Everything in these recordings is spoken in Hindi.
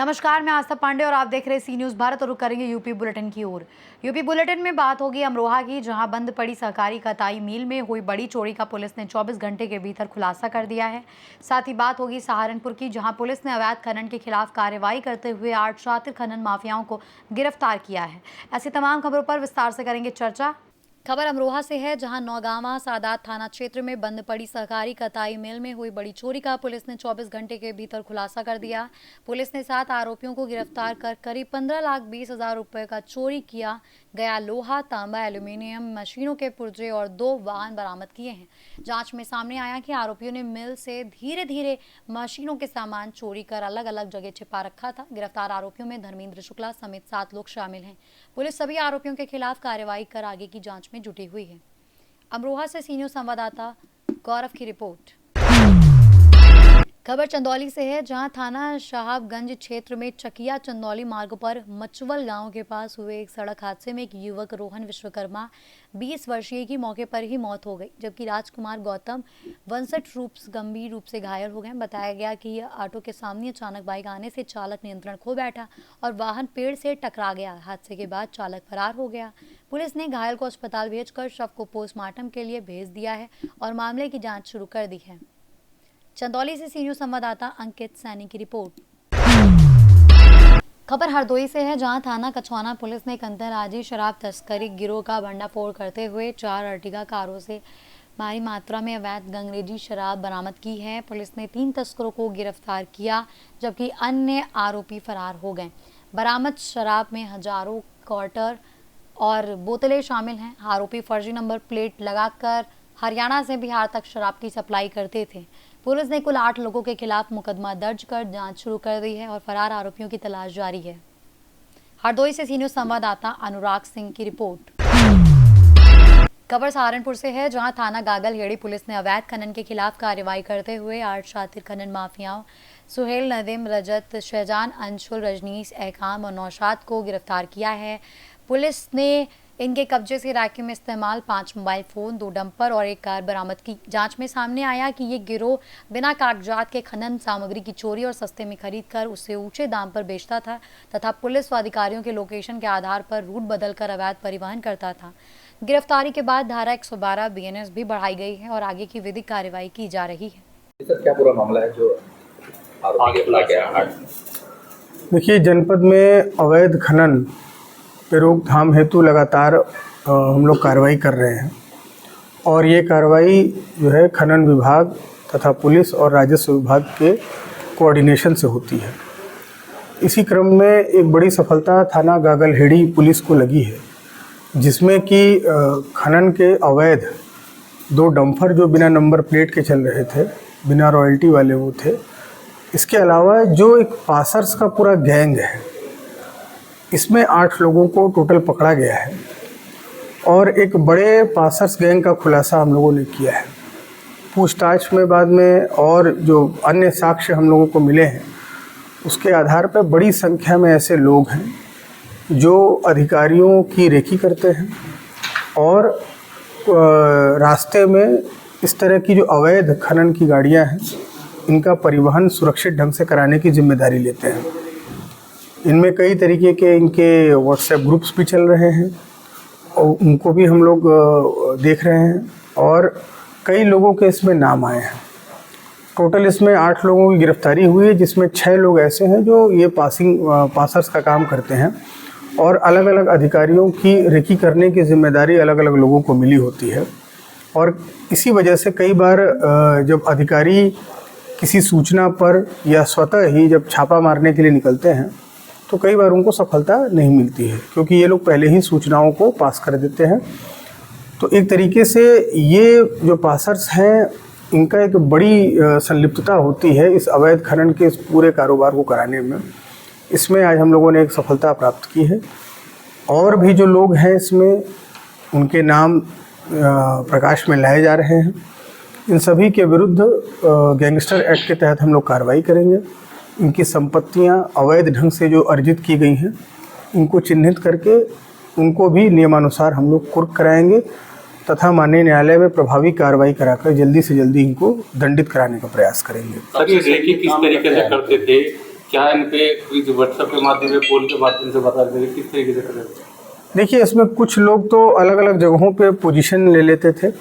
नमस्कार, मैं आस्था पांडे और आप देख रहे हैं सी न्यूज़ भारत और रुक करेंगे यूपी बुलेटिन की ओर। यूपी बुलेटिन में बात होगी अमरोहा की, जहां बंद पड़ी सहकारी कताई मिल में हुई बड़ी चोरी का पुलिस ने 24 घंटे के भीतर खुलासा कर दिया है। साथ ही बात होगी सहारनपुर की, जहां पुलिस ने अवैध खनन के खिलाफ कार्रवाई करते हुए 8 शातिर खनन माफियाओं को गिरफ्तार किया है। ऐसी तमाम खबरों पर विस्तार से करेंगे चर्चा। खबर अमरोहा से है, जहां नौगांवा सादात थाना क्षेत्र में बंद पड़ी सहकारी कताई मिल में हुई बड़ी चोरी का पुलिस ने 24 घंटे के भीतर खुलासा कर दिया। पुलिस ने 7 आरोपियों को गिरफ्तार कर करीब 15,20,000 रुपए का चोरी किया गया लोहा, तांबा, एल्यूमिनियम, मशीनों के पुर्जे और 2 वाहन बरामद किए हैं। जांच में सामने आया कि आरोपियों ने मिल से धीरे धीरे मशीनों के सामान चोरी कर अलग अलग जगह छिपा रखा था। गिरफ्तार आरोपियों में धर्मेंद्र शुक्ला समेत 7 लोग शामिल हैं। पुलिस सभी आरोपियों के खिलाफ कार्रवाई कर आगे की जांच में जुटी हुई है। अमरोहा से सी न्यूज़ संवाददाता गौरव की रिपोर्ट। खबर चंदौली से है, जहां थाना शाहबगंज क्षेत्र में चकिया चंदौली मार्ग पर मचवल गांव के पास हुए एक सड़क हादसे में एक युवक रोहन विश्वकर्मा 20 वर्षीय की मौके पर ही मौत हो गई, जबकि राजकुमार गौतम 62 गंभीर रूप से घायल हो गए। बताया गया कि यह ऑटो के सामने अचानक बाइक आने से चालक नियंत्रण खो बैठा और वाहन पेड़ से टकरा गया। हादसे के बाद चालक फरार हो गया। पुलिस ने घायल को अस्पताल भेजकर शव को पोस्टमार्टम के लिए भेज दिया है और मामले की जाँच शुरू कर दी है। चंदौली से सी न्यूज़ संवाददाता अंकित सैनी की रिपोर्ट। खबर हरदोई से है, जहां थाना कछवाना पुलिस ने एक अंतर्राज्यीय शराब तस्करी गिरोह का भंडाफोड़ करते हुए 4 अर्टिगा कारों से भारी मात्रा में अवैध अंग्रेजी शराब बरामद की है। पुलिस ने 3 तस्करों को गिरफ्तार किया, जबकि अन्य आरोपी फरार हो गए। बरामद शराब में हजारों क्वार्टर और बोतलें शामिल हैं। आरोपी फर्जी नंबर प्लेट लगाकर हरियाणा से बिहार तक शराब की सप्लाई करते थे। पुलिस ने कुल 8 लोगों के खिलाफ मुकदमा दर्ज कर जांच शुरू कर दी है और फरार आरोपियों की तलाश जारी है। हरदोई से सी न्यूज़ संवाददाता अनुराग सिंह की रिपोर्ट। खबर सहारनपुर से है, जहां थाना गागलहेड़ी पुलिस ने अवैध खनन के खिलाफ कार्रवाई करते हुए 8 शातिर खनन माफियाओं सुहेल, नदीम, रजत, शहजान, अंशुल, रजनीश, ऐकाम और नौशाद को गिरफ्तार किया है। पुलिस ने इनके कब्जे से इलाके में इस्तेमाल 5 मोबाइल फ़ोन, 2 डंपर और 1 कार बरामद की। जांच में सामने आया कि ये गिरोह बिना कागजात के खनन सामग्री की चोरी और सस्ते में खरीद कर उसे ऊंचे दाम पर बेचता था तथा पुलिस व अधिकारियों के लोकेशन के आधार पर रूट बदलकर अवैध परिवहन करता था। गिरफ्तारी के बाद धारा 112 BNS भी बढ़ाई गई है और आगे की विधिक कार्रवाई की जा रही है। सर, क्या पूरा मामला है जो आगे बुला गया? देखिए, जनपद में अवैध खनन पे रोकथाम हेतु लगातार हम लोग कार्रवाई कर रहे हैं और ये कार्रवाई जो है खनन विभाग तथा पुलिस और राजस्व विभाग के कोऑर्डिनेशन से होती है। इसी क्रम में एक बड़ी सफलता थाना गागलहेड़ी पुलिस को लगी है, जिसमें कि खनन के अवैध 2 डंपर जो बिना नंबर प्लेट के चल रहे थे, बिना रॉयल्टी वाले वो थे। इसके अलावा जो एक पासर्स का पूरा गैंग है, इसमें 8 लोगों को टोटल पकड़ा गया है और एक बड़े पासर्स गैंग का खुलासा हम लोगों ने किया है। पूछताछ में बाद में और जो अन्य साक्ष्य हम लोगों को मिले हैं, उसके आधार पर बड़ी संख्या में ऐसे लोग हैं जो अधिकारियों की रेकी करते हैं और रास्ते में इस तरह की जो अवैध खनन की गाड़ियां हैं, इनका परिवहन सुरक्षित ढंग से कराने की जिम्मेदारी लेते हैं। इनमें कई तरीके के इनके व्हाट्सएप ग्रुप्स भी चल रहे हैं और उनको भी हम लोग देख रहे हैं और कई लोगों के इसमें नाम आए हैं। टोटल इसमें 8 लोगों की गिरफ्तारी हुई है, जिसमें 6 लोग ऐसे हैं जो ये पासर्स का काम करते हैं और अलग अलग अधिकारियों की रेकी करने की जिम्मेदारी अलग अलग लोगों को मिली होती है। और इसी वजह से कई बार जब अधिकारी किसी सूचना पर या स्वतः ही जब छापा मारने के लिए निकलते हैं, तो कई बार उनको सफलता नहीं मिलती है, क्योंकि ये लोग पहले ही सूचनाओं को पास कर देते हैं। तो एक तरीके से ये जो पासर्स हैं, इनका एक बड़ी संलिप्तता होती है इस अवैध खनन के इस पूरे कारोबार को कराने में। इसमें आज हम लोगों ने एक सफलता प्राप्त की है और भी जो लोग हैं इसमें, उनके नाम प्रकाश में लाए जा रहे हैं। इन सभी के विरुद्ध गैंगस्टर एक्ट के तहत हम लोग कार्रवाई करेंगे। इनकी संपत्तियां अवैध ढंग से जो अर्जित की गई हैं, इनको चिन्हित करके उनको भी नियमानुसार हम लोग कुर्क कराएंगे तथा माननीय न्यायालय में प्रभावी कार्रवाई कराकर जल्दी से जल्दी इनको दंडित कराने का प्रयास करेंगे। सर, ये रेकी किस तरीके से करते थे क्या इन पे कोई व्हाट्सएप के माध्यम से, कॉल के माध्यम से बता देंगे किस तरीके से करें? देखिए, इसमें कुछ लोग तो अलग अलग जगहों पे पोजीशन ले लेते थे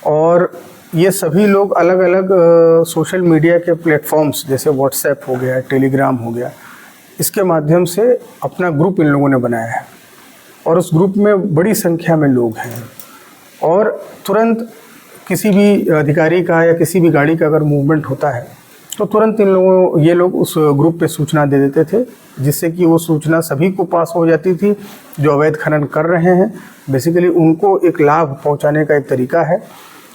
और ये सभी लोग अलग अलग सोशल मीडिया के प्लेटफॉर्म्स जैसे व्हाट्सएप हो गया, टेलीग्राम हो गया, इसके माध्यम से अपना ग्रुप इन लोगों ने बनाया है और उस ग्रुप में बड़ी संख्या में लोग हैं और तुरंत किसी भी अधिकारी का या किसी भी गाड़ी का अगर मूवमेंट होता है तो तुरंत ये लोग उस ग्रुप पे सूचना दे देते थे, जिससे कि वो सूचना सभी को पास हो जाती थी जो अवैध खनन कर रहे हैं। बेसिकली उनको एक लाभ पहुंचाने का एक तरीका है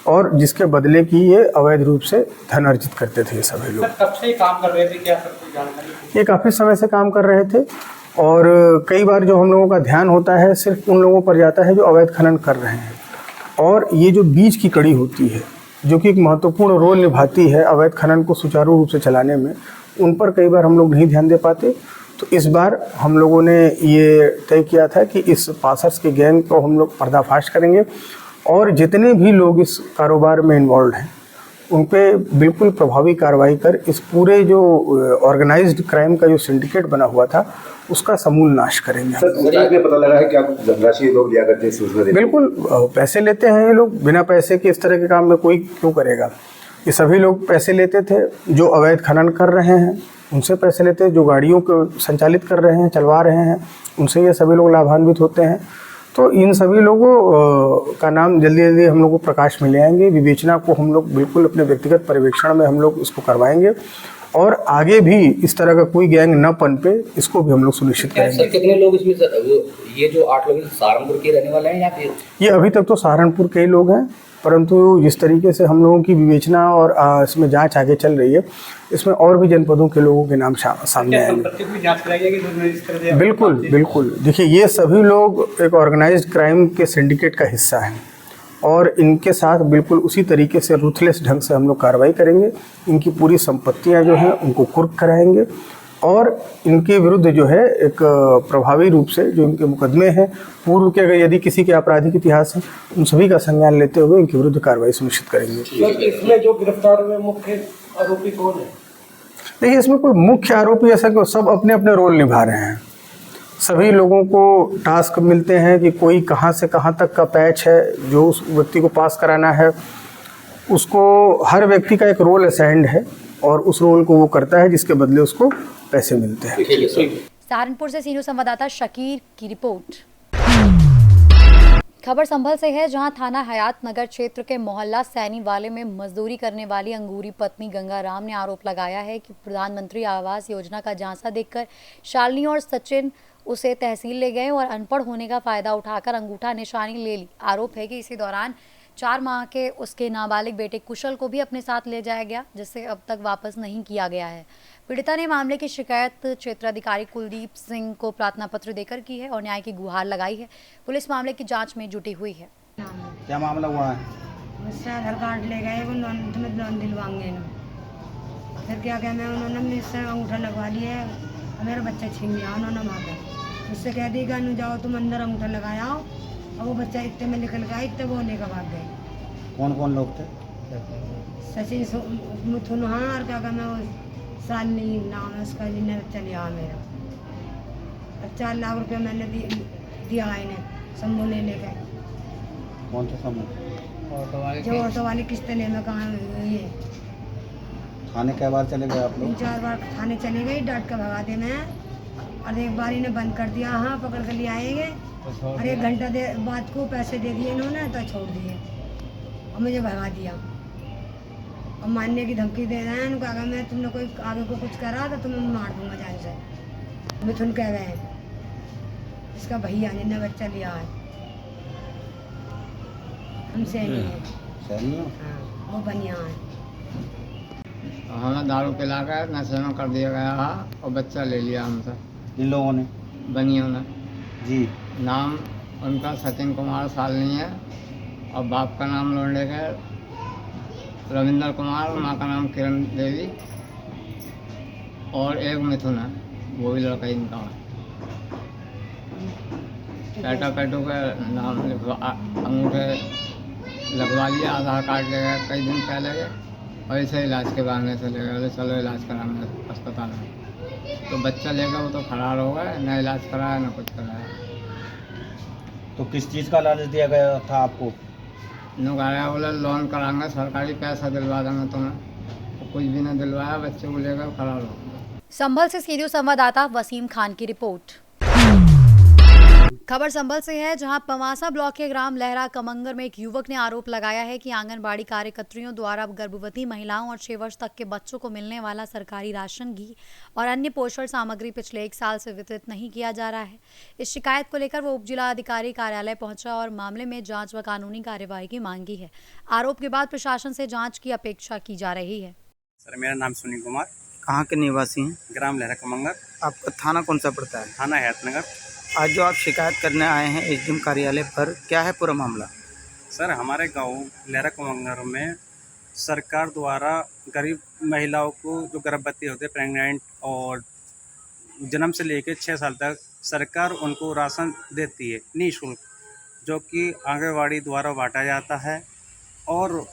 और जिसके बदले की ये अवैध रूप से धन अर्जित करते थे ये सभी लोग। कब से ये काम कर रहे थे, क्या सबको जानकारी? ये काफ़ी समय से काम कर रहे थे और कई बार जो हम लोगों का ध्यान होता है सिर्फ उन लोगों पर जाता है जो अवैध खनन कर रहे हैं और ये जो बीच की कड़ी होती है जो कि एक महत्वपूर्ण रोल निभाती है अवैध खनन को सुचारू रूप से चलाने में, उन पर कई बार हम लोग नहीं ध्यान दे पाते। तो इस बार हम लोगों ने ये तय किया था कि इस पासर्स के गैंग को हम लोग पर्दाफाश करेंगे और जितने भी लोग इस कारोबार में इन्वॉल्व हैं उन पे बिल्कुल प्रभावी कार्रवाई कर इस पूरे जो ऑर्गेनाइज्ड क्राइम का जो सिंडिकेट बना हुआ था उसका समूल नाश करेंगे। सर, पूछताछ में पता लगा है कि आप धनराशि लोग लिया करते हैं सूचना देते? बिल्कुल, पैसे लेते हैं ये लोग। बिना पैसे के इस तरह के काम में कोई क्यों करेगा। ये सभी लोग पैसे लेते थे जो अवैध खनन कर रहे हैं उनसे पैसे लेते हैं, जो गाड़ियों को संचालित कर रहे हैं, चलवा रहे हैं, उनसे ये सभी लोग लाभान्वित होते हैं। तो इन सभी लोगों का नाम जल्दी जल्दी हम लोग को प्रकाश में ले आएंगे। विवेचना को हम लोग बिल्कुल अपने व्यक्तिगत पर्यवेक्षण में हम लोग इसको करवाएंगे और आगे भी इस तरह का कोई गैंग न पनपे इसको भी हम लोग सुनिश्चित करेंगे। कितने लोग इसमें ये जो 8 लोग सहारनपुर के रहने वाले हैं या फिर? ये अभी तक तो सहारनपुर के ही लोग हैं, परंतु जिस तरीके से हम लोगों की विवेचना और इसमें जांच आगे चल रही है, इसमें और भी जनपदों के लोगों के नाम सामने आएंगे। बिल्कुल बिल्कुल। देखिए, ये सभी लोग एक ऑर्गेनाइज्ड क्राइम के सिंडिकेट का हिस्सा हैं और इनके साथ बिल्कुल उसी तरीके से रूथलेस ढंग से हम लोग कार्रवाई करेंगे। इनकी पूरी संपत्तियां जो हैं उनको कुर्क कराएंगे और इनके विरुद्ध जो है एक प्रभावी रूप से जो इनके मुकदमे हैं पूर्व के, अगर यदि किसी के आपराधिक इतिहास है, उन सभी का संज्ञान लेते हुए इनके विरुद्ध कार्रवाई सुनिश्चित करेंगे। इसमें जो गिरफ्तार हुए मुख्य आरोपी कौन है? देखिए, इसमें कोई मुख्य आरोपी ऐसा कि सब अपने अपने रोल निभा रहे हैं। सभी लोगों को टास्क मिलते हैं कि कोई कहाँ से कहाँ तक का पैच है जो उस व्यक्ति को पास कराना है, उसको हर व्यक्ति का एक रोल असाइंड है और उस रोल को वो करता है जिसके बदले उसको पैसे मिलते हैं। सहारनपुर से सीनियर संवाददाता शकीर की रिपोर्ट। खबर संभल से है, जहां थाना हयात नगर क्षेत्र के मोहल्ला सैनी वाले में मजदूरी करने वाली अंगूरी पत्नी गंगाराम ने आरोप लगाया है कि प्रधानमंत्री आवास योजना का झांसा देखकर शालिनी और सचिन उसे तहसील ले गए और अनपढ़ होने का फायदा उठाकर अंगूठा निशानी ले ली। आरोप है कि इसी दौरान 4 माह के उसके नाबालिग बेटे कुशल को भी अपने साथ ले जाया गया, जिसे अब तक वापस नहीं किया गया है। पीड़िता ने मामले की शिकायत क्षेत्राधिकारी कुलदीप सिंह को प्रार्थना पत्र देकर की है और न्याय की गुहार लगाई है। पुलिस मामले की जांच में जुटी हुई है। क्या मामला हुआ है? मुझसे आधार कार्ड ले गए, वो लोन दिलवाएंगे ना, फिर क्या कहना है, उन्होंने मुझसे अंगूठा लगवा लिया है, मेरा बच्चा छीन लिया उन्होंने वहाँ पर। मुझसे कह देगा न जाओ तुम अंदर अंगूठा लगाया आओ, और वो बच्चा इतने में निकल गया, इतने वो लेकर भाग गए। कौन कौन लोग थे? सचिन मिथुन, हाँ, और क्या कहना वो शालिनी नाम है उसका, जिन्हें बच्चा लिया मेरा। 4 लाख रुपये मैंने दिया है इन्हें, शंभू ने ले गए। कौन सा समूह? जो ऑटो वाली किस्त ले में कहाँ ये। थाने कै बार चले गए आप लोग? 3-4 बार थाने चले गई, डांट कर भगा दे मैं, और एक बार इन्हें बंद कर दिया, हाँ पकड़ कर ले आएंगे, और 1 घंटा बाद को पैसे दे दिए इन्होंने तो छोड़ दिए और मुझे भगा दिया और मारने की धमकी दे रहे हैं। उनको अगर मैं तुमने कोई आगे को कुछ करा तो तुम्हें मार दूंगा जान से। मिथुन कह रहे हैं, इसका भैया जिन्हें बच्चा लिया है, हमसे नहीं है। सही है। हाँ, वो बनिया है। हमें दारू पिला कर नशे में कर दिया गया है और बच्चा ले लिया हमसे। इन लोगों ने? बनियों ने जी। नाम उनका सचिन कुमार सालनी है और बाप का नाम लौंडे का रविंद्र कुमार, माँ का नाम किरण देवी, और एक मिथुन है, वो भी लड़का इनका है। पैटू का नाम अंगूठे लगवा लिया, आधार कार्ड ले गए कई दिन पहले के, और ऐसे इलाज के बहाने से ले गए, चलो इलाज कराना अस्पताल में। तो बच्चा लेकर वो तो फरार हो गए, ना इलाज कराया ना कुछ कराया। तो किस चीज़ का लालच दिया गया था आपको? नुकाया बोले लोन कराएंगे, सरकारी पैसा दिलवा देंगे तुम्हें, तो कुछ भी नहीं दिलवाया, बच्चे को लेकर फरार हो गए। संभल से सीधे संवाददाता वसीम खान की रिपोर्ट। खबर संभल से है, जहां पवासा ब्लॉक के ग्राम लहरा कमंगर में एक युवक ने आरोप लगाया है कि आंगनबाड़ी कार्यकर्तियों द्वारा गर्भवती महिलाओं और 6 वर्ष तक के बच्चों को मिलने वाला सरकारी राशन, घी और अन्य पोषण सामग्री पिछले 1 साल से वितरित नहीं किया जा रहा है। इस शिकायत को लेकर वो उप जिला अधिकारी कार्यालय पहुंचा और मामले में जांच व कानूनी कार्यवाही की मांग की है। आरोप के बाद प्रशासन से जाँच की अपेक्षा की जा रही है। सर, मेरा नाम सुनील कुमार, कहाँ के निवासी हैं? ग्राम लहरा कमंगर, आपका थाना कौन सा पड़ता है? थाना हैतनगर। आज जो आप शिकायत करने आए हैं एसडीएम कार्यालय पर, क्या है पूरा मामला? सर, हमारे गांव लहरा कमंगर में सरकार द्वारा गरीब महिलाओं को जो गर्भवती होते हैं, प्रेग्नेंट और जन्म से लेकर 6 साल तक, सरकार उनको राशन देती है निःशुल्क, जो कि आंगनबाड़ी द्वारा बांटा जाता है। और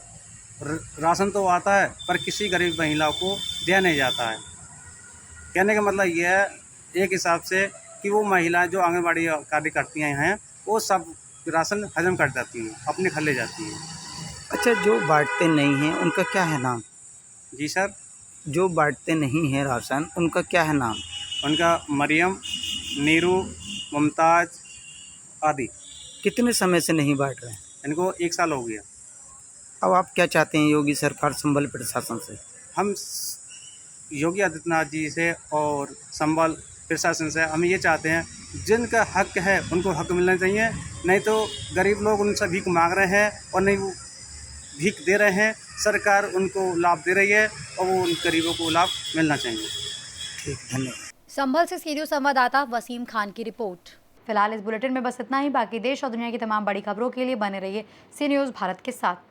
राशन तो आता है पर किसी गरीब महिलाओं को दिया नहीं जाता है। कहने का मतलब ये है एक हिसाब से कि वो महिला जो आंगनबाड़ी कार्य करती हैं वो सब राशन हजम कर जाती हैं, अपने घर ले जाती हैं। अच्छा, जो बांटते नहीं हैं उनका क्या है नाम? जी सर, जो बांटते नहीं हैं राशन उनका क्या है नाम? उनका मरियम, नीरू, मुमताज आदि। कितने समय से नहीं बांट रहे हैं? इनको 1 साल हो गया। अब आप क्या चाहते हैं योगी सरकार, संबल प्रशासन से? हम योगी आदित्यनाथ जी से और संबल प्रशासन से हम ये चाहते हैं, जिनका हक है उनको हक मिलना चाहिए। नहीं तो गरीब लोग उनसे भीख मांग रहे हैं और नहीं वो भीख दे रहे हैं, सरकार उनको लाभ दे रही है और वो उन गरीबों को लाभ मिलना चाहिए। ठीक, धन्यवाद। संभल से सीधे संवाददाता वसीम खान की रिपोर्ट। फिलहाल इस बुलेटिन में बस इतना ही। बाकी देश और दुनिया की तमाम बड़ी खबरों के लिए बने रहिए सी न्यूज़ भारत के साथ।